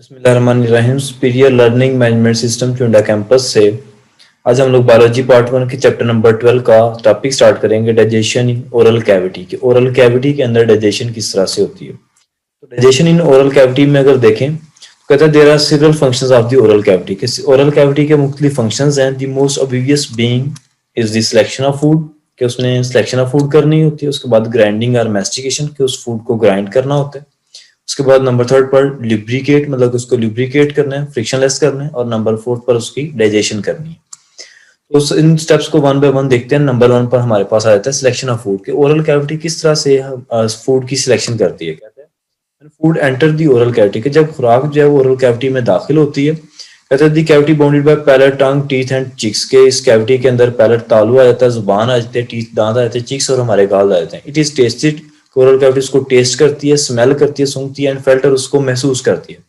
बिस्मिल्लाहिर्रहमानिर्रहीम। Superior learning management system Chunda campus से आज हम लोग बायोलॉजी पार्ट 1 के चैप्टर नंबर 12 का टॉपिक स्टार्ट करेंगे, डाइजेशन इन ओरल कैविटी। के ओरल कैविटी के अंदर डाइजेशन किस तरह से होती है। तो डाइजेशन इन ओरल कैविटी में अगर देखें तो कहता है there are several functions of the oral cavity. के ओरल कैविटी के मुख्तलिफ फंक्शंस हैं। The most obvious being is the selection of food, कि उसने सिलेक्शन ऑफ फूड करनी होती है। उसके बाद ग्राइंडिंग और मैस्टिकेशन, कि उस फूड को ग्राइंड करना होता है। उसके बाद नंबर 3 पर लिब्रिकेट, मतलब उसको लिब्रिकेट करना है, फ्रिक्शनलेस करना है। और नंबर 4 पर उसकी डाइजेशन करनी है। तो इन स्टेप्स को वन बाय वन देखते हैं। नंबर 1 पर हमारे पास आ जाता है सिलेक्शन ऑफ फूड, के ओरल कैविटी किस तरह से फूड की सिलेक्शन करती है। कहते हैं food enter the oral cavity, के जब खुराक जो है वो ओरल कैविटी में दाखिल होती है। कहते हैं the cavity bounded by palate, tongue, teeth and cheeks, के इस कैविटी के अंदर पैलेट तालू आ जाता है, जुबान आ जाती है, टीथ दांत आ जाते हैं, चिक्स और हमारे गाल आ जाते हैं। It is tested, oral cavity उसको टेस्ट करती है, स्मेल करती है, सूंघती है, एंड फिल्टर उसको महसूस करती है।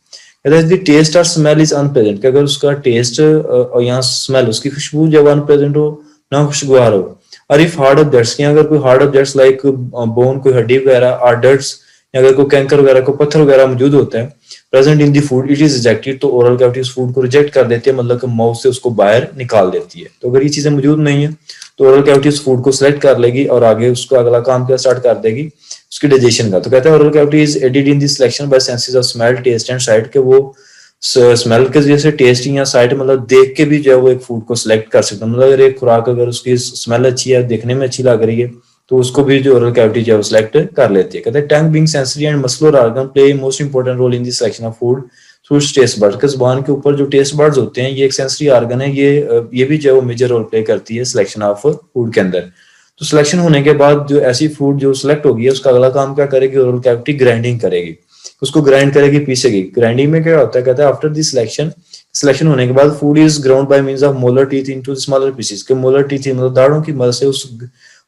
कहता है द टेस्ट और स्मेल इज अनप्रेजेंट, कि अगर उसका टेस्ट और यहाँ स्मेल, उसकी खुशबू जब अनप्रेजेंट हो, ना खुशगवार हो। और इफ हार्ड ऑब्जेक्ट्स, अगर कोई हार्ड ऑब्जेक्ट्स लाइक बोन, कोई हड्डी वगैरह, और डर्ट्स, अगर कोई कैंकर वगैरह, को पत्थर वगैरह मौजूद होता है present in the food, it is rejected. तो ओरल कैविटी उस फूड को रिजेक्ट कर देती है, मतलब कि माउथ से उसको बाहर निकाल देती है। तो अगर ये चीजें मौजूद नहीं है तो ओरल कैविटी उस फूड को सिलेक्ट कर लेगी और आगे उसको अगला काम क्या स्टार्ट कर देगी, उसकी डाइजेशन का। तो कहते हैं oral cavity is aided in the selection by senses of smell, taste and sight, के वो स्मेल के जैसे टेस्टिंग या साइट, मतलब देख के भी जो है वो एक फूड को सिलेक्ट कर सकते हैं। मतलब अगर एक खुराक अगर उसकी स्मेल अच्छी है, देखने में अच्छी लग रही है, तो उसको भी जो ओरल कैविटी जो है सिलेक्ट कर लेती है। कहते हैं tongue being sensory and muscular organ play most important role in the selection of food through taste buds, के जुबान के ऊपर जो टेस्ट बर्ड्स होते हैं, ये एक सेंसरी ऑर्गन है, ये भी जो है वो मेजर रोल प्ले करती है सिलेक्शन ऑफ फूड के अंदर। तो सिलेक्शन होने के बाद जो ऐसी फूड जो सिलेक्ट होगी, उसका अगला काम क्या करेगी, ओरल कैविटी ग्राइंडिंग करेगी, उसको ग्राइंड करेगी, पीसेगी। ग्राइंडिंग में क्या होता है, कहता है आफ्टर द सिलेक्शन होने के बाद food is ground by means of molar teeth into smaller pieces, के मोलर टीथ मतलब दाढ़ों की मदद से उस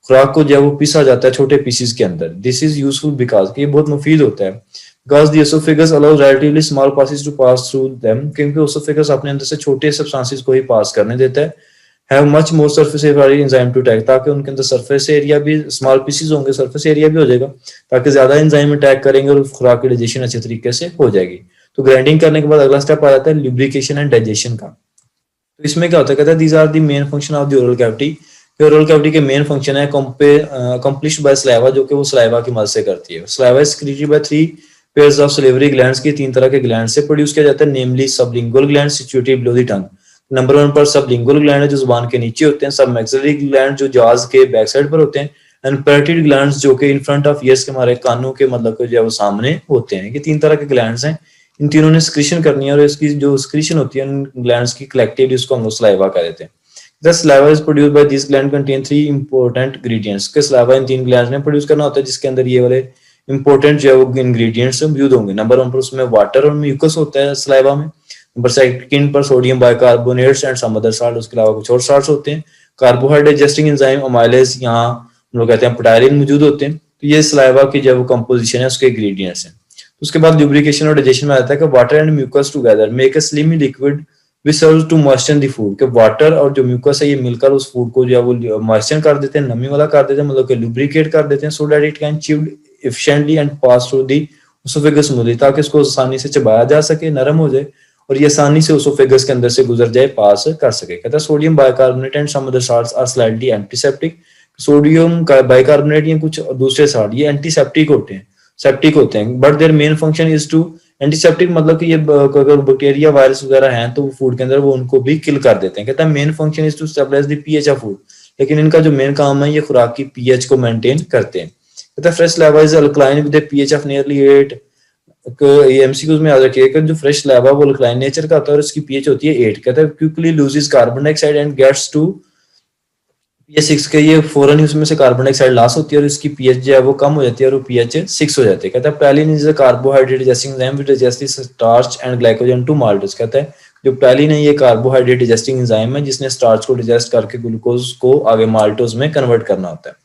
खुराक को जो है वो पीसा जाता है छोटे पीसेस के अंदर। दिस इज यूजफुल बिकॉज, ये बहुत मुफीद होता है, because the oesophagus allows relatively small passes to pass through them, क्योंकि एसोफेगस अपने अंदर से छोटे सब्सटेंसेस को ही पास करने देता है। Have much more surface area enzyme to attack, ताकि उनके अंदर सरफेस एरिया भी, स्मॉल पीसेस होंगे, सरफेस एरिया भी हो जाएगा, ताकि ज्यादा एंजाइम अटैक करेंगे और खुराक की डाइजेशन अच्छे तरीके से हो जाएगी। तो ग्राइंडिंग करने के बाद अगला स्टेप आ जाता है लुब्रिकेशन एंड डाइजेशन का। तो इसमें क्या होता है, कहता है these are the main function of the oral cavity. Oral cavity के मेन फंक्शन है अकम्प्लिश्ड बाय सलाइवा, जो कि वो सलाइवा की मदद से करती है। Saliva is created by 3 pairs of salivary glands, की 3 तरह के ग्लैंड से प्रोड्यूस किया जाता है, namely sublingual gland situated below the tongue. Number 1 पर सबलिंगुअल ग्लैंड है जो जुबान के नीचे होते हैं, सब मैक्सिलरी ग्लैंड जो जाज के बैक साइड पर होते हैं, एंड पैरेटिड ग्लैंड्स जो कि इन फ्रंट ऑफ ईयर्स के, हमारे कानों के मतलब जो है वो सामने होते हैं। ये 3 तरह के ग्लैंड्स हैं। इन तीनों ने स्क्रीशन करनी है और इसकी जो स्क्रीशन होती है ग्लैंड्स की कलेक्टिवली, उसको हम लोग सलाइवा कह देते हैं। The saliva is produced by these glands contain 3 important ingredients, के सलाइवा इन 3 ग्लैंड्स ने प्रोड्यूस करना होता है, जिसके अंदर ये वाले इंपॉर्टेंट जो है वो इंग्रेडिएंट्स मौजूद होंगे। नंबर 1 पर उसमें वाटर और म्यूकस होता है सलाइवा में। नंबर 2 पर sodium bicarbonates and some other salt, उसके अलावा कुछ और साल्ट्स होते हैं। कार्बोहाइड्रेट डाइजेस्टिंग एंजाइम अमाइलेज, यहाँ हम लोग कहते हैं पेटाइलिन मौजूद होते हैं। तो ये सलाइवा की जो वो कंपोजिशन है, उसके इंग्रेडिएंट्स हैं। उसके बाद लुब्रिकेशन और डाइजेशन में आता है कि water and mucus together make a slimy liquid which serves to moisten the food, के वाटर और जो म्यूकस है ये मिलकर उस फूड को जो है वो मॉइस्चर कर देते हैं, नमी वाला कर देते हैं, मतलब कि लुब्रिकेट कर देते हैं, so that it can chewed efficiently and pass through the oesophagus smoothly, ताकि इसको आसानी से चबाया जा सके, नरम हो जाए और ये आसानी से ओसोफेगस के अंदर से गुजर जाए, पास कर सके। कहता है sodium bicarbonate and some other salts are slightly antiseptic, sodium bicarbonate या कुछ दूसरे साल्ट ये एंटीसेप्टिक होते हैं, सेप्टिक होते हैं, but their main function is to antiseptic, मतलब कि ये अगर बैक्टीरिया वायरस वगैरह हैं तो फूड के अंदर वो उनको भी किल कर देते हैं। कहता है main function is to stabilise the pH of food, लेकिन इनका जो मेन काम है ये खुराक की पीएच को मेंटेन करते हैं। कहता है fresh lava is alkaline with A pH of nearly 8, MCQs में याद रखिएगा जो फ्रेश लावा वो अल्कलाइन नेचर का होता है और इसकी पीएच होती है 8। कहता है quickly loses carbon dioxide and gets to pH 6, के ये फौरन ही उसमें से कार्बन डाइऑक्साइड लॉस होती है और इसकी पीएच जो है वो कम हो जाती है और वो पीएच 6 हो जाती है। कहता है ptyalin is a carbohydrate digesting enzyme which digests starch and glycogen to maltose. कहता है जो पैलिन है ये कार्बोहाइड्रेट डाइजेस्टिंग एंजाइम है जिसने स्टार्च को डाइजेस्ट करके ग्लूकोज को आगे माल्टोज में कन्वर्ट करना होता है।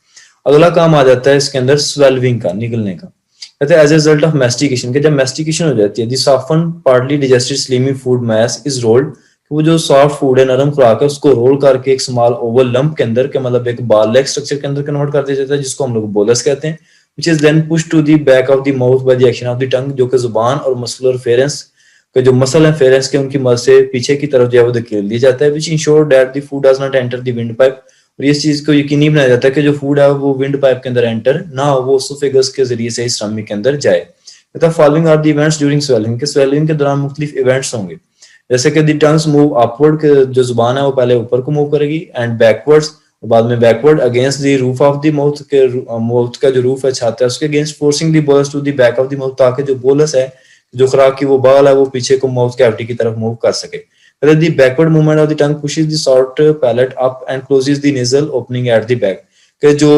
अगला काम आ जाता है इसके अंदर स्वेल्विंग का, निगलने का। कहते हैं as a result of mastication, के जब मैस्टिकेशन हो जाती है the soften partly digested slimy food mass is rolled, वो जो सॉफ्ट फूड है, नरम खुराक है, उसको रोल करके एक स्मॉल ओवल लंप के अंदर के मतलब एक बाल लाइक स्ट्रक्चर के अंदर कन्वर्ट कर दिया जाता है, जिसको हम लोग बोलस कहते हैं, which is then push to the back of the mouth by the action of the tongue, जो कि जुबान और मस्कुलर फेरेंस कि जो मसल है फेरेंस के उनकी मदद से पीछे की तरफ जो है वो धकेल दिया जाता है, which ensure that the food does not enter the wind pipe. और इस चीज को यकीनी बनाया जाता है कि जो फूड है वो विंड पाइप के अंदर एंटर ना हो, वो ओसोफेगस के जरिए से स्टमक के अंदर जाए। तथा following are the events during swallowing, के स्वेलिंग के दौरान मुख्तलिफ इवेंट्स होंगे, जैसे कि द टंग्स मूव अपवर्ड, के जो जुबान है वो पहले ऊपर को मूव करेगी, एंड बैकवर्ड्स, बाद में backward against the roof of the mouth, के माउथ का जो रूफ है छाता है उसके against, forcing the bolus to the back of the mouth, ताकि जो बोलस है जो खुराक की वो बाल है वो पीछे को माउथ कैविटी की तरफ मूव कर सके। The backward movement of the tongue pushes the soft palate up and closes the nasal opening at the back, कि जो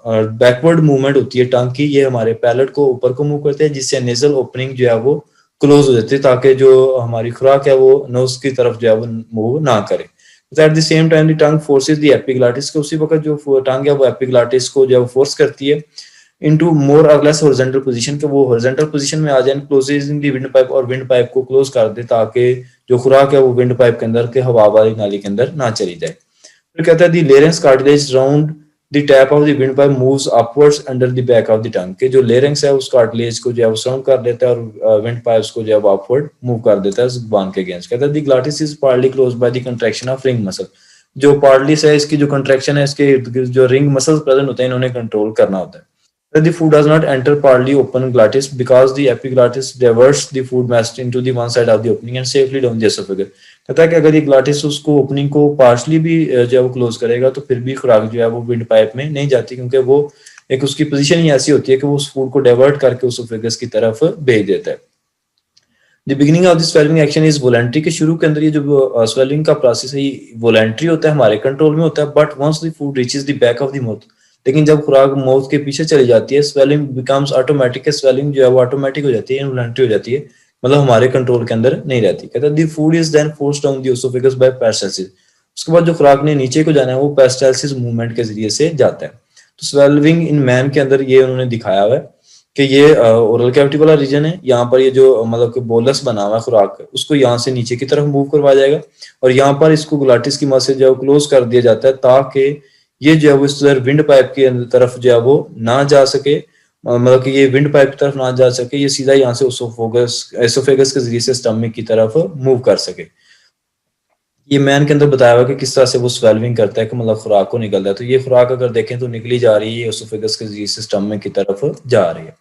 बैकवर्ड मूवमेंट होती है टंग की, ये हमारे पैलेट को ऊपर को मूव करते हैं, जिससे नेजल ओपनिंग जो है वो क्लोज हो जाती है, ताकि जो हमारी खुराक है वो नोज की तरफ जो है वो मूव ना करे। At the same time the tongue forces the epiglottis, को उसी वक्त जो टंग है वो एपिग्लॉटिस को जो है फोर्स करती है इनटू मोर और लेस हॉरिजॉन्टल पोजीशन, के वो हॉरिजॉन्टल पोजीशन में आ जाए, closes in the wind pipe, और विंड पाइप को क्लोज कर दे ताकि जो खुराक है वो विंड पाइप के अंदर के हवा वाली नाली के अंदर ना चली जाए। फिर कहता है the larynx cartilage round the top of the wind pipe moves upwards under the back of the tongue, के जो लेरेंक्स है उस कार्टिलेज को जो है वो सराउंड कर लेता है और विंड पाइप्स को जो है वो अपवर्ड मूव कर देता है जुबान के अगेंस्ट। कहता है the glottis is partly close by the contraction of ring muscle, जो पार्टलिस है इसकी जो कंट्रैक्शन है इसके जो रिंग मसल्स प्रेजेंट होते हैं इन्होंने कंट्रोल करना होता है। The food does not enter partly open glottis because the epiglottis diverts the food mass into the one side of the opening and safely down the esophagus। कहता है कि अगर ये ग्लॉटिस उसको ओपनिंग को पार्शली भी जो है वो क्लोज करेगा तो फिर भी खुराक जो है वो विंड पाइप में नहीं जाती, क्योंकि वो एक उसकी पोजीशन ही ऐसी होती है कि वो उस फूड को डाइवर्ट करके उसोफेगस की तरफ भेज देता है। The beginning of the swelling action is voluntary, के शुरू के अंदर ये जो स्वेलिंग का प्रोसेस है ये वॉलंटरी होता है, हमारे कंट्रोल में होता है, but once the food reaches the back of the mouth, लेकिन जब खुराक माउथ के पीछे चली जाती है स्वेलिंग बिकम्स ऑटोमेटिक, स्वेलिंग जो है वो ऑटोमेटिक हो जाती है, इनवॉलंटरी हो जाती है, मतलब हमारे कंट्रोल के अंदर नहीं रहती। कहता है the food is then forced down the oesophagus by peristalsis, उसके बाद जो खुराक ने नीचे को जाना है वो पेरिस्टाल्सिस मूवमेंट के जरिए से जाता है। तो स्वेलिंग इन मैन के अंदर ये उन्होंने दिखाया हुआ है कि ये ओरल कैविटी वाला रीजन है, यहाँ पर ये जो मतलब कि बोलस बना हुआ है खुराक का उसको यहाँ से नीचे की तरफ मूव करवाया जाएगा, और यहाँ पर इसको ग्लॉटिस की मदद से जो क्लोज कर दिया जाता है ताकि ये जो है वो इस तरह विंड पाइप की तरफ जो है वो ना जा सके, मतलब कि ये विंड पाइप की तरफ ना जा सके, ये सीधा यहाँ से एसोफेगस के जरिए से स्टमक की तरफ मूव कर सके। ये मैन के अंदर बताया हुआ कि किस तरह से वो स्वेलिंग करता है कि मतलब खुराक को निकलता है, तो ये खुराक अगर देखें तो निकली जा रही है एसोफेगस के जरिए से स्टमक की तरफ जा रही है।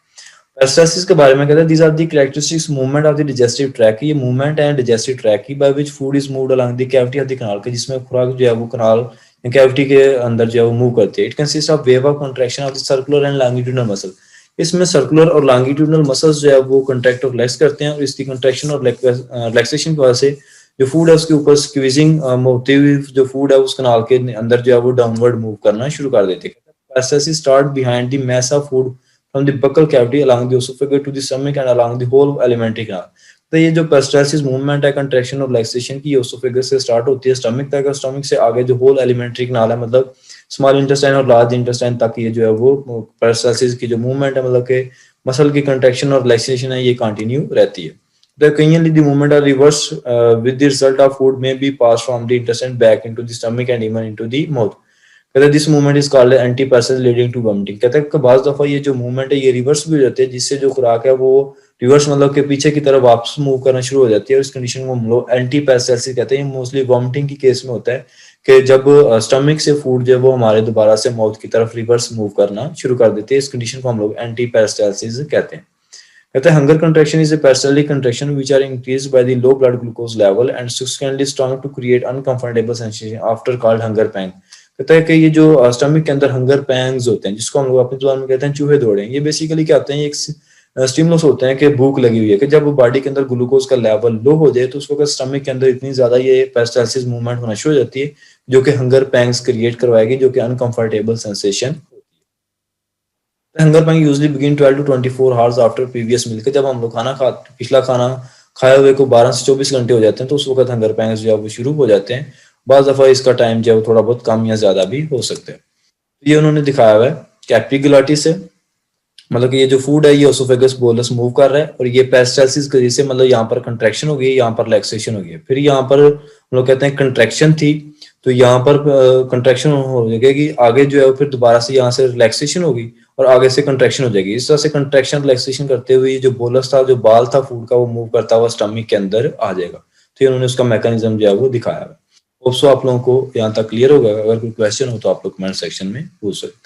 पेरिस्टाल्सिस के बारे में कहता है, these are the characteristics movement of the digestive tract, ये मूवमेंट है digestive tract की by which food is moved along the cavity of the canal, के जिसमें खुराक जो है वो कनाल कैविटी के अंदर जो है वो मूव करती है। It consist of wave of contraction of the circular and longitudinal muscle, इसमें सर्कुलर और लॉन्गिट्यूडनल मसल्स जो है वो कंट्रैक्ट और रिलैक्स करते हैं, और इसकी कंट्रैक्शन और रिलैक्सेशन की वजह से जो फूड है उसके ऊपर स्क्वीजिंग होती हुई जो फूड है उस कनाल के अंदर जो है वो डाउनवर्ड मूव करना शुरू कर देती है। Peristalsis start behind the mass of food from the buccal cavity along the esophagus to the stomach and along the whole alimentary canal। तो ये जो पेरिस्टाल्सिस मूवमेंट है कंट्रैक्शन और रिलैक्सेशन की एसोफेगस से स्टार्ट होती है स्टमक तक, और स्टमक से आगे जो होल एलिमेंट्री कैनाल है मतलब स्मॉल इंटेस्टाइन और लार्ज इंटेस्टाइन तक ये जो है वो पेरिस्टाल्सिस की जो मूवमेंट है मतलब के मसल की कंट्रैक्शन और रिलैक्सेशन है ये कंटिन्यू रहती है। The occasionally the movement are reversed with the result of food may be passed from the intestine back into the stomach and even into the mouth। कहते हैं this movement is called anti passage leading to vomiting. कहते हैं कि बाज दफा ये जो movement है ये रिवर्स भी हो जाती है, जिससे जो खुराक है वो रिवर्स मतलब के पीछे की तरफ वापस मूव करना शुरू हो जाती है, और इस कंडीशन को हम लोग एंटी पैसेज कहते हैं। मोस्टली वॉमिटिंग की केस में होता है कि जब स्टमक से फूड जो है वो हमारे दोबारा से माउथ की तरफ रिवर्स मूव करना शुरू कर देते हैं, इस कंडीशन को हम लोग एंटी पेरिस्टाल्सिस कहते हैं। कहते हैं hunger contraction is a peristaltic contraction which are increased by the low blood glucose level and subsequently stomach to create uncomfortable sensation after called hunger pang। कहता है कि ये जो स्टमक के अंदर हंगर पैंग्स होते हैं जिसको हम लोग अपनी जुबान में कहते हैं चूहे दौड़े, ये बेसिकली क्या होते हैं, एक स्टिमुलस होते हैं कि भूख लगी हुई है, कि जब बॉडी के अंदर ग्लूकोज का लेवल लो हो जाए तो उसको स्टमक के अंदर इतनी ज्यादा ये पेरिस्टाल्सिस मूवमेंट होना शुरू हो जाती है जो कि हंगर पैंग्स क्रिएट करवाएगी, जो कि uncomfortable sensation. Hunger pang usually begin 12 to 24 hours after previous meal, के जब हम लोग पिछला खाना खाए हुए को 12 से 24 घंटे हो जाते हैं तो उस वक्त हंगर पैंग्स जो है वो शुरू हो जाते हैं। बाज़ दफा इसका टाइम जो है थोड़ा बहुत कम या ज्यादा भी हो सकते हैं। ये उन्होंने दिखाया हुआ है कि एपिग्लॉटिस से मतलब कि ये जो फूड है ये ओसोफेगस बोलस मूव कर रहा है, और ये पेरिस्टाल्सिस की वजह से मतलब यहाँ पर कंट्रैक्शन हो गई, यहाँ पर रिलैक्सेशन हो गई। फिर यहाँ पर हम लोग कहते हैं कंट्रैक्शन थी, तो यहाँ पर कंट्रैक्शन हो जाएगा कि आगे जो है फिर दोबारा से यहाँ से रिलैक्सेशन होगी और आगे से कंट्रैक्शन हो जाएगी। इस तरह से कंट्रैक्शन रिलैक्सेशन करते हुए जो बोलस था, जो बाल था फूड का, वो मूव करता हुआ स्टमक के अंदर आ जाएगा। तो ये उन्होंने उसका मैकेनिज्म जो है वो दिखाया है। होप सो आप लोगों को यहाँ तक क्लियर होगा। अगर कोई क्वेश्चन हो तो आप लोग कमेंट सेक्शन में पूछ सकते हैं।